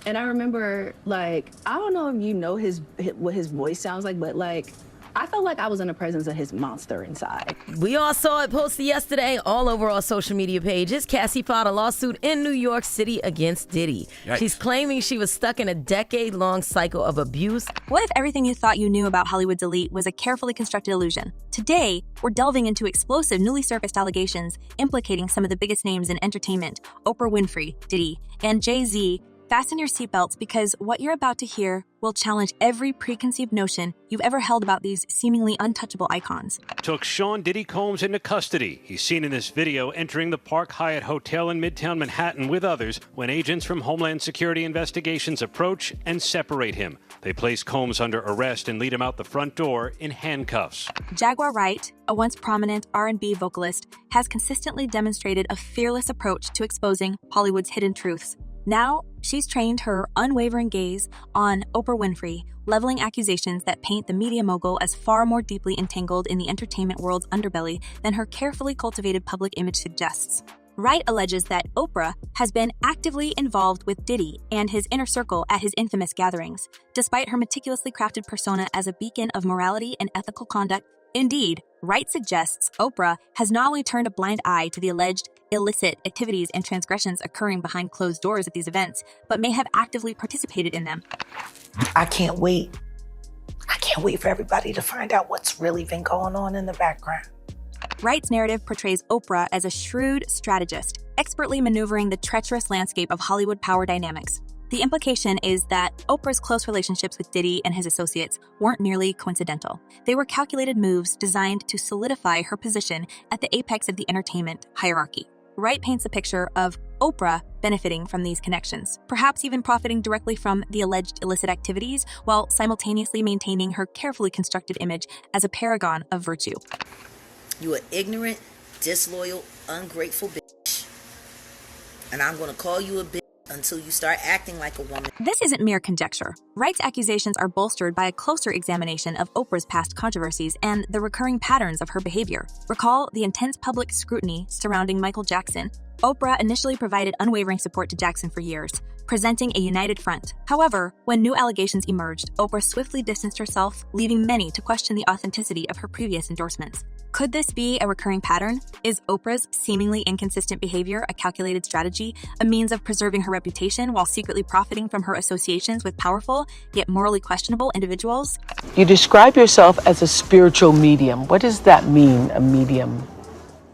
And I remember, like, I don't know if you know what his voice sounds like, but like, I felt like I was in the presence of his monster inside. We all saw it posted yesterday all over our social media pages. Cassie filed a lawsuit in New York City against Diddy. Yikes. She's claiming she was stuck in a decade-long cycle of abuse. What if everything you thought you knew about Hollywood's elite was a carefully constructed illusion? Today, we're delving into explosive, newly surfaced allegations implicating some of the biggest names in entertainment: Oprah Winfrey, Diddy, and Jay-Z. Fasten your seatbelts because what you're about to hear will challenge every preconceived notion you've ever held about these seemingly untouchable icons. Took Sean Diddy Combs into custody. He's seen in this video entering the Park Hyatt Hotel in Midtown Manhattan with others when agents from Homeland Security Investigations approach and separate him. They place Combs under arrest and lead him out the front door in handcuffs. Jaguar Wright, a once prominent R&B vocalist, has consistently demonstrated a fearless approach to exposing Hollywood's hidden truths. Now, she's trained her unwavering gaze on Oprah Winfrey, leveling accusations that paint the media mogul as far more deeply entangled in the entertainment world's underbelly than her carefully cultivated public image suggests. Wright alleges that Oprah has been actively involved with Diddy and his inner circle at his infamous gatherings, despite her meticulously crafted persona as a beacon of morality and ethical conduct. Indeed, Wright suggests Oprah has not only turned a blind eye to the alleged illicit activities and transgressions occurring behind closed doors at these events, but may have actively participated in them. I can't wait. I can't wait for everybody to find out what's really been going on in the background. Wright's narrative portrays Oprah as a shrewd strategist, expertly maneuvering the treacherous landscape of Hollywood power dynamics. The implication is that Oprah's close relationships with Diddy and his associates weren't merely coincidental. They were calculated moves designed to solidify her position at the apex of the entertainment hierarchy. Wright paints a picture of Oprah benefiting from these connections, perhaps even profiting directly from the alleged illicit activities, while simultaneously maintaining her carefully constructed image as a paragon of virtue. You are ignorant, disloyal, ungrateful bitch. And I'm going to call you a bitch until you start acting like a woman. This isn't mere conjecture. Wright's accusations are bolstered by a closer examination of Oprah's past controversies and the recurring patterns of her behavior. Recall the intense public scrutiny surrounding Michael Jackson. Oprah initially provided unwavering support to Jackson for years, presenting a united front. However, when new allegations emerged, Oprah swiftly distanced herself, leaving many to question the authenticity of her previous endorsements. Could this be a recurring pattern? Is Oprah's seemingly inconsistent behavior a calculated strategy, a means of preserving her reputation while secretly profiting from her associations with powerful, yet morally questionable individuals? You describe yourself as a spiritual medium. What does that mean, a medium?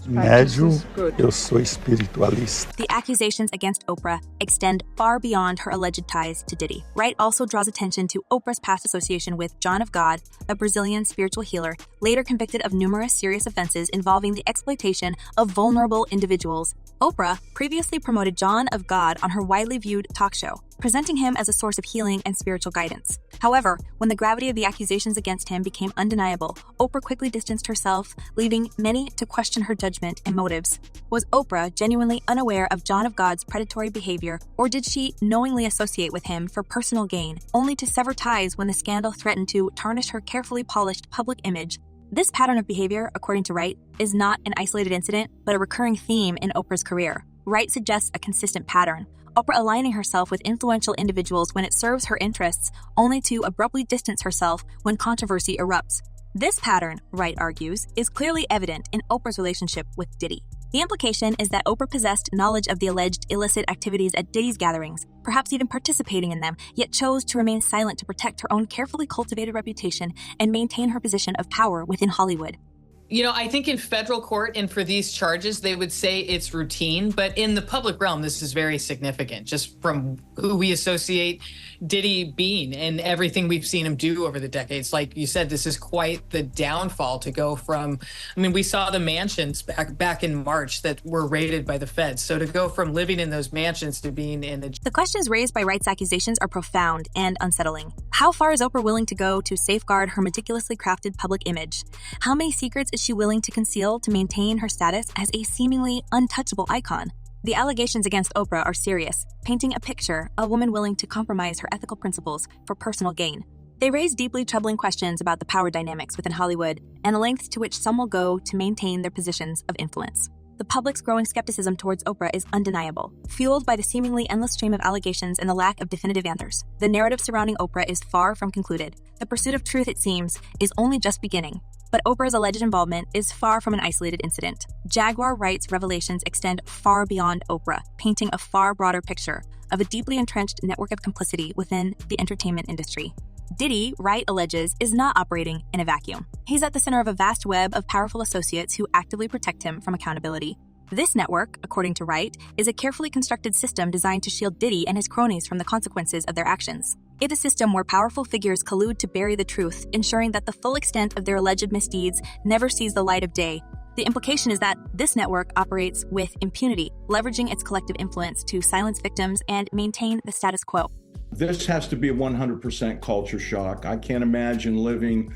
Médium, eu sou espiritualista. The accusations against Oprah extend far beyond her alleged ties to Diddy. Wright also draws attention to Oprah's past association with John of God, a Brazilian spiritual healer, later convicted of numerous serious offenses involving the exploitation of vulnerable individuals. Oprah previously promoted John of God on her widely viewed talk show, presenting him as a source of healing and spiritual guidance. However, when the gravity of the accusations against him became undeniable, Oprah quickly distanced herself, leaving many to question her judgment and motives. Was Oprah genuinely unaware of John of God's predatory behavior, or did she knowingly associate with him for personal gain, only to sever ties when the scandal threatened to tarnish her carefully polished public image? This pattern of behavior, according to Wright, is not an isolated incident, but a recurring theme in Oprah's career. Wright suggests a consistent pattern, Oprah aligning herself with influential individuals when it serves her interests, only to abruptly distance herself when controversy erupts. This pattern, Wright argues, is clearly evident in Oprah's relationship with Diddy. The implication is that Oprah possessed knowledge of the alleged illicit activities at Diddy's gatherings, perhaps even participating in them, yet chose to remain silent to protect her own carefully cultivated reputation and maintain her position of power within Hollywood. You know, I think in federal court and for these charges, they would say it's routine, but in the public realm, this is very significant, just from who we associate Diddy being and everything we've seen him do over the decades. Like you said, this is quite the downfall to go from, I mean, we saw the mansions back in March that were raided by the feds. So to go from living in those mansions to being in The questions raised by Wright's accusations are profound and unsettling. How far is Oprah willing to go to safeguard her meticulously crafted public image? How many secrets is she willing to conceal to maintain her status as a seemingly untouchable icon? The allegations against Oprah are serious, painting a picture of a woman willing to compromise her ethical principles for personal gain. They raise deeply troubling questions about the power dynamics within Hollywood and the lengths to which some will go to maintain their positions of influence. the public's growing skepticism towards Oprah is undeniable, fueled by the seemingly endless stream of allegations and the lack of definitive answers. The narrative surrounding Oprah is far from concluded. The pursuit of truth, it seems, is only just beginning. But Oprah's alleged involvement is far from an isolated incident. Jaguar Wright's revelations extend far beyond Oprah, painting a far broader picture of a deeply entrenched network of complicity within the entertainment industry. Diddy, Wright alleges, is not operating in a vacuum. He's at the center of a vast web of powerful associates who actively protect him from accountability. This network, according to Wright, is a carefully constructed system designed to shield Diddy and his cronies from the consequences of their actions. It's a system where powerful figures collude to bury the truth, ensuring that the full extent of their alleged misdeeds never sees the light of day. The implication is that this network operates with impunity, leveraging its collective influence to silence victims and maintain the status quo. This has to be a 100% culture shock. I can't imagine living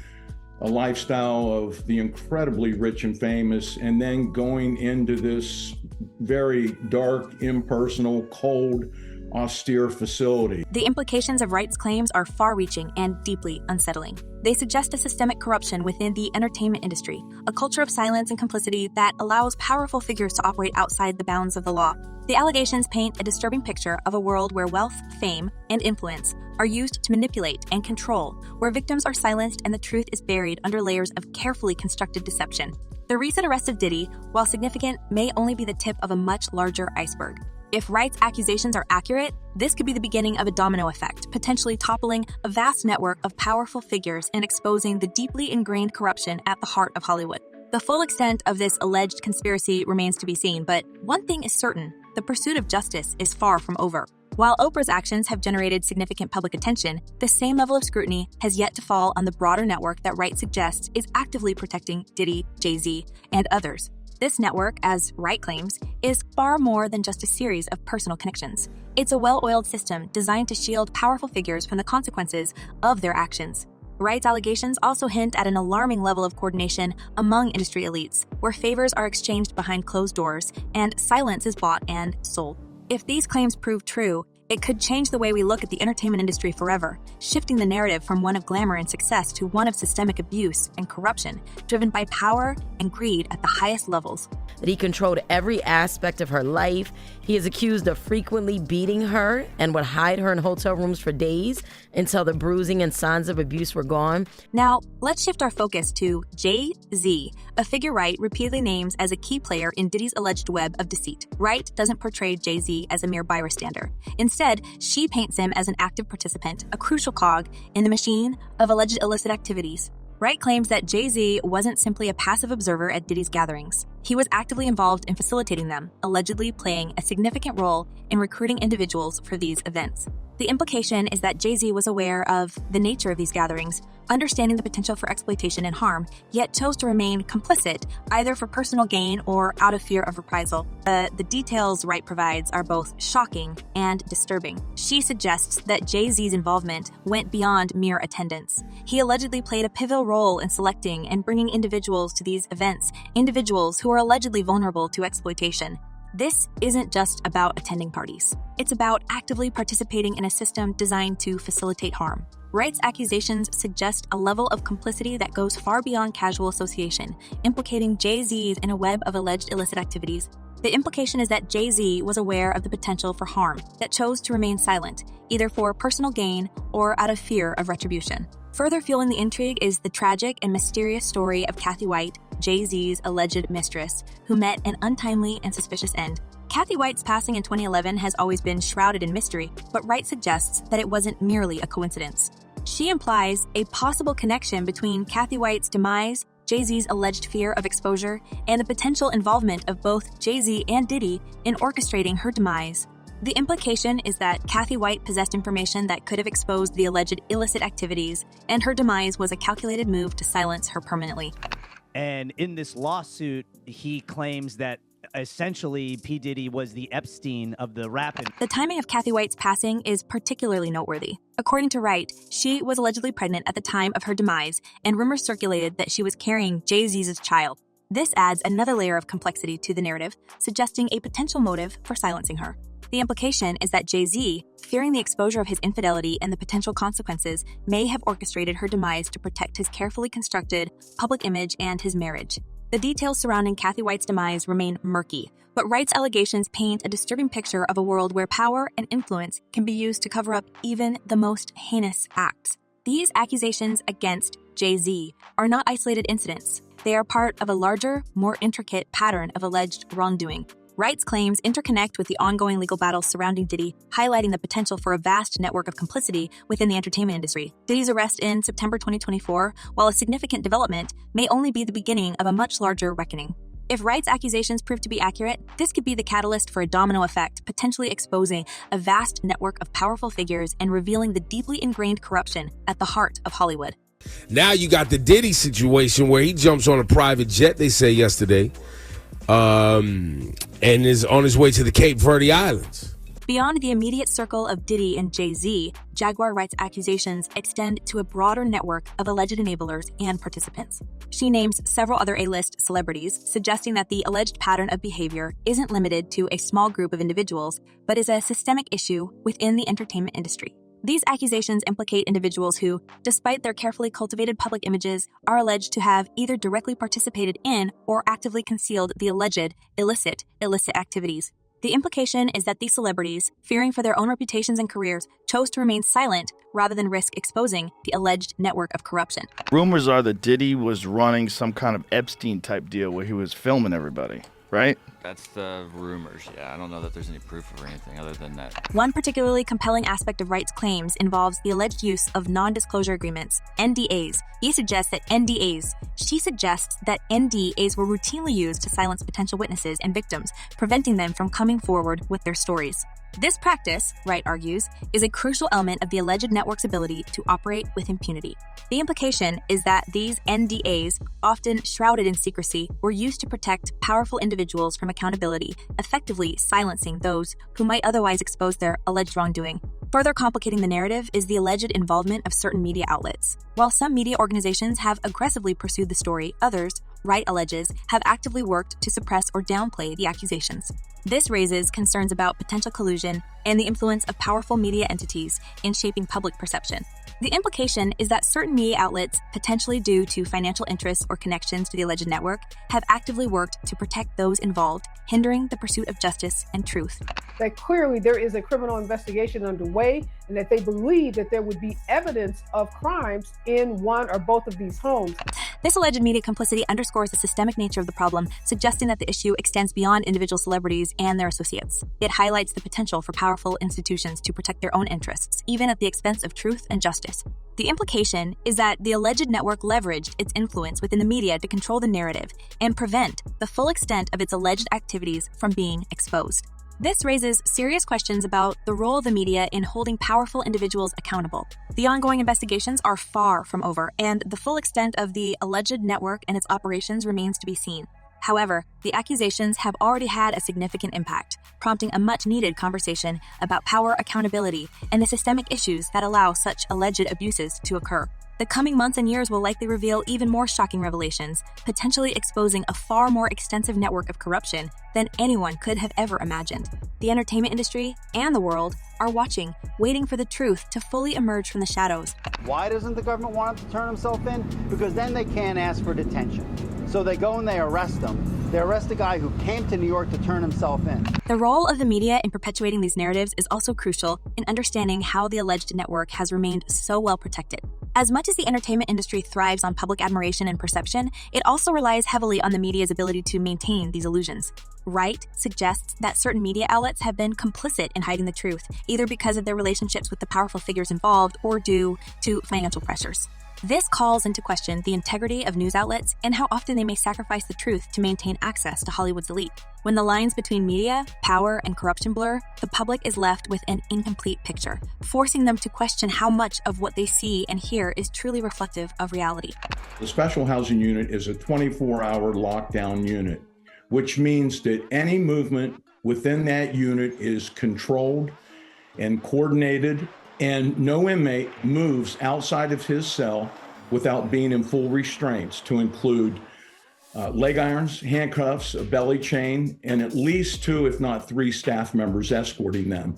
a lifestyle of the incredibly rich and famous and then going into this very dark, impersonal, cold, austere facility. The implications of Wright's claims are far-reaching and deeply unsettling. They suggest a systemic corruption within the entertainment industry, a culture of silence and complicity that allows powerful figures to operate outside the bounds of the law. The allegations paint a disturbing picture of a world where wealth, fame, and influence are used to manipulate and control, where victims are silenced and the truth is buried under layers of carefully constructed deception. The recent arrest of Diddy, while significant, may only be the tip of a much larger iceberg. If Wright's accusations are accurate, this could be the beginning of a domino effect, potentially toppling a vast network of powerful figures and exposing the deeply ingrained corruption at the heart of Hollywood. The full extent of this alleged conspiracy remains to be seen, but one thing is certain: the pursuit of justice is far from over. While Oprah's actions have generated significant public attention, the same level of scrutiny has yet to fall on the broader network that Wright suggests is actively protecting Diddy, Jay-Z, and others. This network, as Wright claims, is far more than just a series of personal connections. It's a well-oiled system designed to shield powerful figures from the consequences of their actions. Wright's allegations also hint at an alarming level of coordination among industry elites, where favors are exchanged behind closed doors and silence is bought and sold. If these claims prove true, it could change the way we look at the entertainment industry forever, shifting the narrative from one of glamour and success to one of systemic abuse and corruption, driven by power and greed at the highest levels. That he controlled every aspect of her life. He is accused of frequently beating her and would hide her in hotel rooms for days until the bruising and signs of abuse were gone. Now, let's shift our focus to Jay-Z, a figure Wright repeatedly names as a key player in Diddy's alleged web of deceit. Wright doesn't portray Jay-Z as a mere bystander. Instead, she paints him as an active participant, a crucial cog in the machine of alleged illicit activities. Wright claims that Jay-Z wasn't simply a passive observer at Diddy's gatherings. He was actively involved in facilitating them, allegedly playing a significant role in recruiting individuals for these events. The implication is that Jay-Z was aware of the nature of these gatherings, understanding the potential for exploitation and harm, yet chose to remain complicit, either for personal gain or out of fear of reprisal. The details Wright provides are both shocking and disturbing. She suggests that Jay-Z's involvement went beyond mere attendance. He allegedly played a pivotal role in selecting and bringing individuals to these events, individuals who are allegedly vulnerable to exploitation. This isn't just about attending parties. It's about actively participating in a system designed to facilitate harm. Wright's accusations suggest a level of complicity that goes far beyond casual association, implicating Jay-Z in a web of alleged illicit activities. The implication is that Jay-Z was aware of the potential for harm, that chose to remain silent, either for personal gain or out of fear of retribution. Further fueling the intrigue is the tragic and mysterious story of Kathy White, Jay-Z's alleged mistress, who met an untimely and suspicious end. Kathy White's passing in 2011 has always been shrouded in mystery, but Wright suggests that it wasn't merely a coincidence. She implies a possible connection between Kathy White's demise, Jay-Z's alleged fear of exposure, and the potential involvement of both Jay-Z and Diddy in orchestrating her demise. The implication is that Kathy White possessed information that could have exposed the alleged illicit activities, and her demise was a calculated move to silence her permanently. And in this lawsuit, he claims that essentially P. Diddy was the Epstein of the rap. The timing of Kathy White's passing is particularly noteworthy. According to Wright, she was allegedly pregnant at the time of her demise, and rumors circulated that she was carrying Jay-Z's child. This adds another layer of complexity to the narrative, suggesting a potential motive for silencing her. The implication is that Jay-Z, fearing the exposure of his infidelity and the potential consequences, may have orchestrated her demise to protect his carefully constructed public image and his marriage. The details surrounding Kathy Wright's demise remain murky, but Wright's allegations paint a disturbing picture of a world where power and influence can be used to cover up even the most heinous acts. These accusations against Jay-Z are not isolated incidents. They are part of a larger, more intricate pattern of alleged wrongdoing. Wright's claims interconnect with the ongoing legal battles surrounding Diddy, highlighting the potential for a vast network of complicity within the entertainment industry. Diddy's arrest in September 2024, while a significant development, may only be the beginning of a much larger reckoning. If Wright's accusations prove to be accurate, this could be the catalyst for a domino effect, potentially exposing a vast network of powerful figures and revealing the deeply ingrained corruption at the heart of Hollywood. Now you got the Diddy situation where he jumps on a private jet, they say yesterday, and is on his way to the Cape Verde Islands. Beyond the immediate circle of Diddy and Jay-Z, Jaguar Wright's accusations extend to a broader network of alleged enablers and participants. She names several other A-list celebrities, suggesting that the alleged pattern of behavior isn't limited to a small group of individuals, but is a systemic issue within the entertainment industry. These accusations implicate individuals who, despite their carefully cultivated public images, are alleged to have either directly participated in or actively concealed the alleged illicit activities. The implication is that these celebrities, fearing for their own reputations and careers, chose to remain silent rather than risk exposing the alleged network of corruption. Rumors are that Diddy was running some kind of Epstein-type deal where he was filming everybody, right? That's the rumors, yeah. I don't know that there's any proof or anything other than that. One particularly compelling aspect of Wright's claims involves the alleged use of non-disclosure agreements, NDAs. She suggests that NDAs were routinely used to silence potential witnesses and victims, preventing them from coming forward with their stories. This practice, Wright argues, is a crucial element of the alleged network's ability to operate with impunity. The implication is that these NDAs, often shrouded in secrecy, were used to protect powerful individuals from accountability, effectively silencing those who might otherwise expose their alleged wrongdoing. Further complicating the narrative is the alleged involvement of certain media outlets. While some media organizations have aggressively pursued the story, others, Wright alleges, have actively worked to suppress or downplay the accusations. This raises concerns about potential collusion and the influence of powerful media entities in shaping public perception. The implication is that certain media outlets, potentially due to financial interests or connections to the alleged network, have actively worked to protect those involved, hindering the pursuit of justice and truth. That clearly there is a criminal investigation underway and that they believe that there would be evidence of crimes in one or both of these homes. This alleged media complicity underscores the systemic nature of the problem, suggesting that the issue extends beyond individual celebrities and their associates. It highlights the potential for powerful institutions to protect their own interests, even at the expense of truth and justice. The implication is that the alleged network leveraged its influence within the media to control the narrative and prevent the full extent of its alleged activities from being exposed. This raises serious questions about the role of the media in holding powerful individuals accountable. The ongoing investigations are far from over, and the full extent of the alleged network and its operations remains to be seen. However, the accusations have already had a significant impact, prompting a much-needed conversation about power accountability and the systemic issues that allow such alleged abuses to occur. The coming months and years will likely reveal even more shocking revelations, potentially exposing a far more extensive network of corruption than anyone could have ever imagined. The entertainment industry and the world are watching, waiting for the truth to fully emerge from the shadows. Why doesn't the government want him to turn himself in? Because then they can't ask for detention. So they go and they arrest him. They arrest a guy who came to New York to turn himself in. The role of the media in perpetuating these narratives is also crucial in understanding how the alleged network has remained so well protected. As much as the entertainment industry thrives on public admiration and perception, it also relies heavily on the media's ability to maintain these illusions. Wright suggests that certain media outlets have been complicit in hiding the truth, either because of their relationships with the powerful figures involved or due to financial pressures. This calls into question the integrity of news outlets and how often they may sacrifice the truth to maintain access to Hollywood's elite. When the lines between media, power, and corruption blur, the public is left with an incomplete picture, forcing them to question how much of what they see and hear is truly reflective of reality. The special housing unit is a 24-hour lockdown unit, which means that any movement within that unit is controlled and coordinated, and no inmate moves outside of his cell without being in full restraints, to include leg irons, handcuffs, a belly chain, and at least 2, if not 3 staff members escorting them.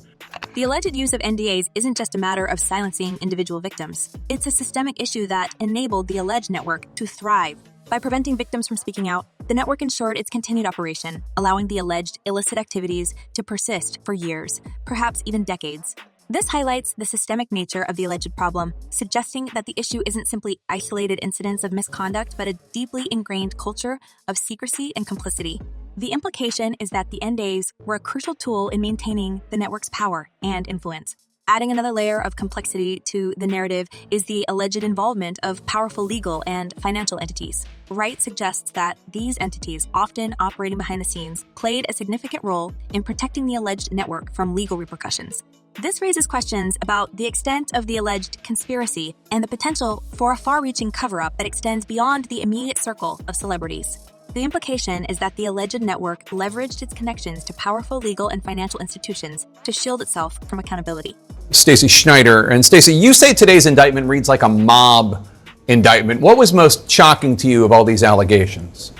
The alleged use of NDAs isn't just a matter of silencing individual victims. It's a systemic issue that enabled the alleged network to thrive, By preventing victims from speaking out, the network ensured its continued operation, allowing the alleged illicit activities to persist for years, perhaps even decades. This highlights the systemic nature of the alleged problem, suggesting that the issue isn't simply isolated incidents of misconduct, but a deeply ingrained culture of secrecy and complicity. The implication is that the NDAs were a crucial tool in maintaining the network's power and influence. Adding another layer of complexity to the narrative is the alleged involvement of powerful legal and financial entities. Wright suggests that these entities, often operating behind the scenes, played a significant role in protecting the alleged network from legal repercussions. This raises questions about the extent of the alleged conspiracy and the potential for a far-reaching cover-up that extends beyond the immediate circle of celebrities. The implication is that the alleged network leveraged its connections to powerful legal and financial institutions to shield itself from accountability. Stacey Schneider. And Stacey, you say today's indictment reads like a mob indictment. What was most shocking to you of all these allegations?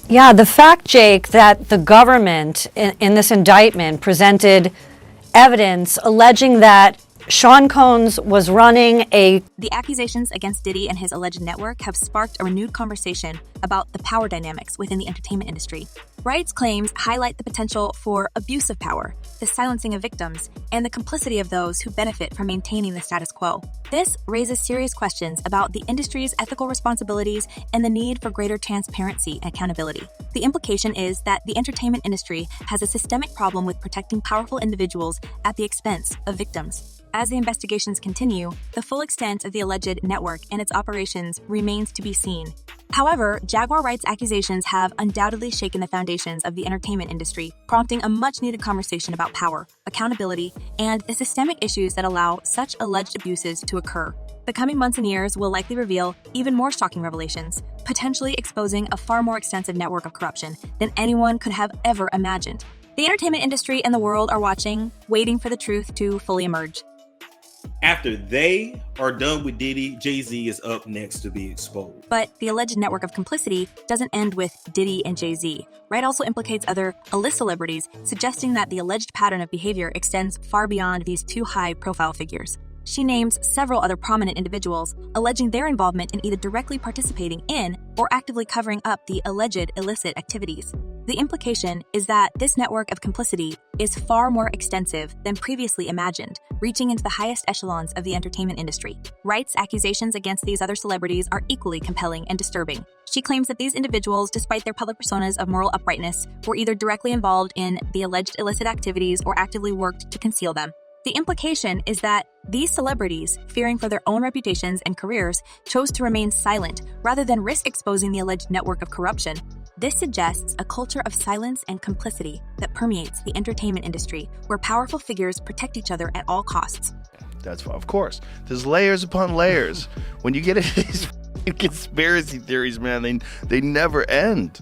Yeah, the fact, Jake, that the government in this indictment presented evidence alleging that Sean Combs was running a... The accusations against Diddy and his alleged network have sparked a renewed conversation about the power dynamics within the entertainment industry. Wright's claims highlight the potential for abuse of power, the silencing of victims, and the complicity of those who benefit from maintaining the status quo. This raises serious questions about the industry's ethical responsibilities and the need for greater transparency and accountability. The implication is that the entertainment industry has a systemic problem with protecting powerful individuals at the expense of victims. As the investigations continue, the full extent of the alleged network and its operations remains to be seen. However, Jaguar Wright's accusations have undoubtedly shaken the foundations of the entertainment industry, prompting a much-needed conversation about power, accountability, and the systemic issues that allow such alleged abuses to occur. The coming months and years will likely reveal even more shocking revelations, potentially exposing a far more extensive network of corruption than anyone could have ever imagined. The entertainment industry and the world are watching, waiting for the truth to fully emerge. After they are done with Diddy, Jay-Z is up next to be exposed. But the alleged network of complicity doesn't end with Diddy and Jay-Z. Wright also implicates other A-list celebrities, suggesting that the alleged pattern of behavior extends far beyond these two high-profile figures. She names several other prominent individuals, alleging their involvement in either directly participating in or actively covering up the alleged illicit activities. The implication is that this network of complicity is far more extensive than previously imagined, reaching into the highest echelons of the entertainment industry. Wright's accusations against these other celebrities are equally compelling and disturbing. She claims that these individuals, despite their public personas of moral uprightness, were either directly involved in the alleged illicit activities or actively worked to conceal them. The implication is that these celebrities, fearing for their own reputations and careers, chose to remain silent rather than risk exposing the alleged network of corruption. This suggests a culture of silence and complicity that permeates the entertainment industry, where powerful figures protect each other at all costs. That's why, of course, there's layers upon layers. When you get into these conspiracy theories, man, they never end.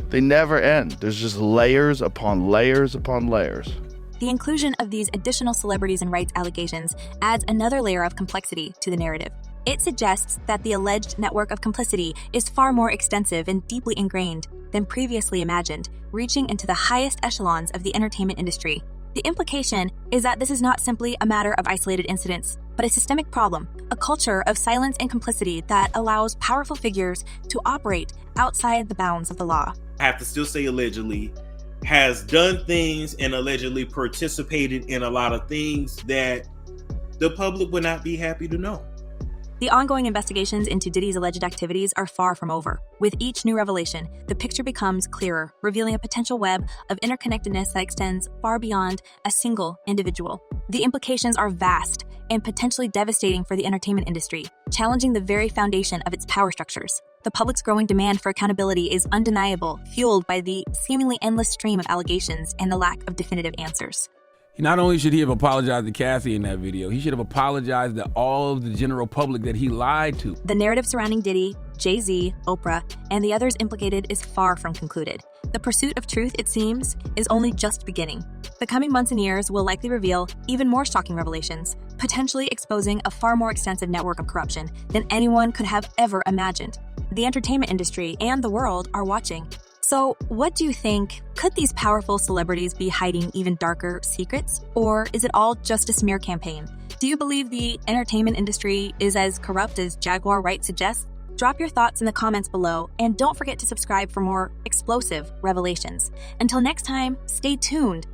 They never end. There's just layers upon layers upon layers. The inclusion of these additional celebrities and Wright's allegations adds another layer of complexity to the narrative. It suggests that the alleged network of complicity is far more extensive and deeply ingrained than previously imagined, reaching into the highest echelons of the entertainment industry. The implication is that this is not simply a matter of isolated incidents, but a systemic problem, a culture of silence and complicity that allows powerful figures to operate outside the bounds of the law. I have to still say allegedly, has done things and allegedly participated in a lot of things that the public would not be happy to know. The ongoing investigations into Diddy's alleged activities are far from over. With each new revelation, the picture becomes clearer, revealing a potential web of interconnectedness that extends far beyond a single individual. The implications are vast and potentially devastating for the entertainment industry, challenging the very foundation of its power structures. The public's growing demand for accountability is undeniable, fueled by the seemingly endless stream of allegations and the lack of definitive answers. Not only should he have apologized to Cassie in that video, he should have apologized to all of the general public that he lied to. The narrative surrounding Diddy, Jay-Z, Oprah, and the others implicated is far from concluded. The pursuit of truth, it seems, is only just beginning. The coming months and years will likely reveal even more shocking revelations, potentially exposing a far more extensive network of corruption than anyone could have ever imagined. The entertainment industry and the world are watching. So, what do you think? Could these powerful celebrities be hiding even darker secrets? Or is it all just a smear campaign? Do you believe the entertainment industry is as corrupt as Jaguar Wright suggests? Drop your thoughts in the comments below, and don't forget to subscribe for more explosive revelations. Until next time, stay tuned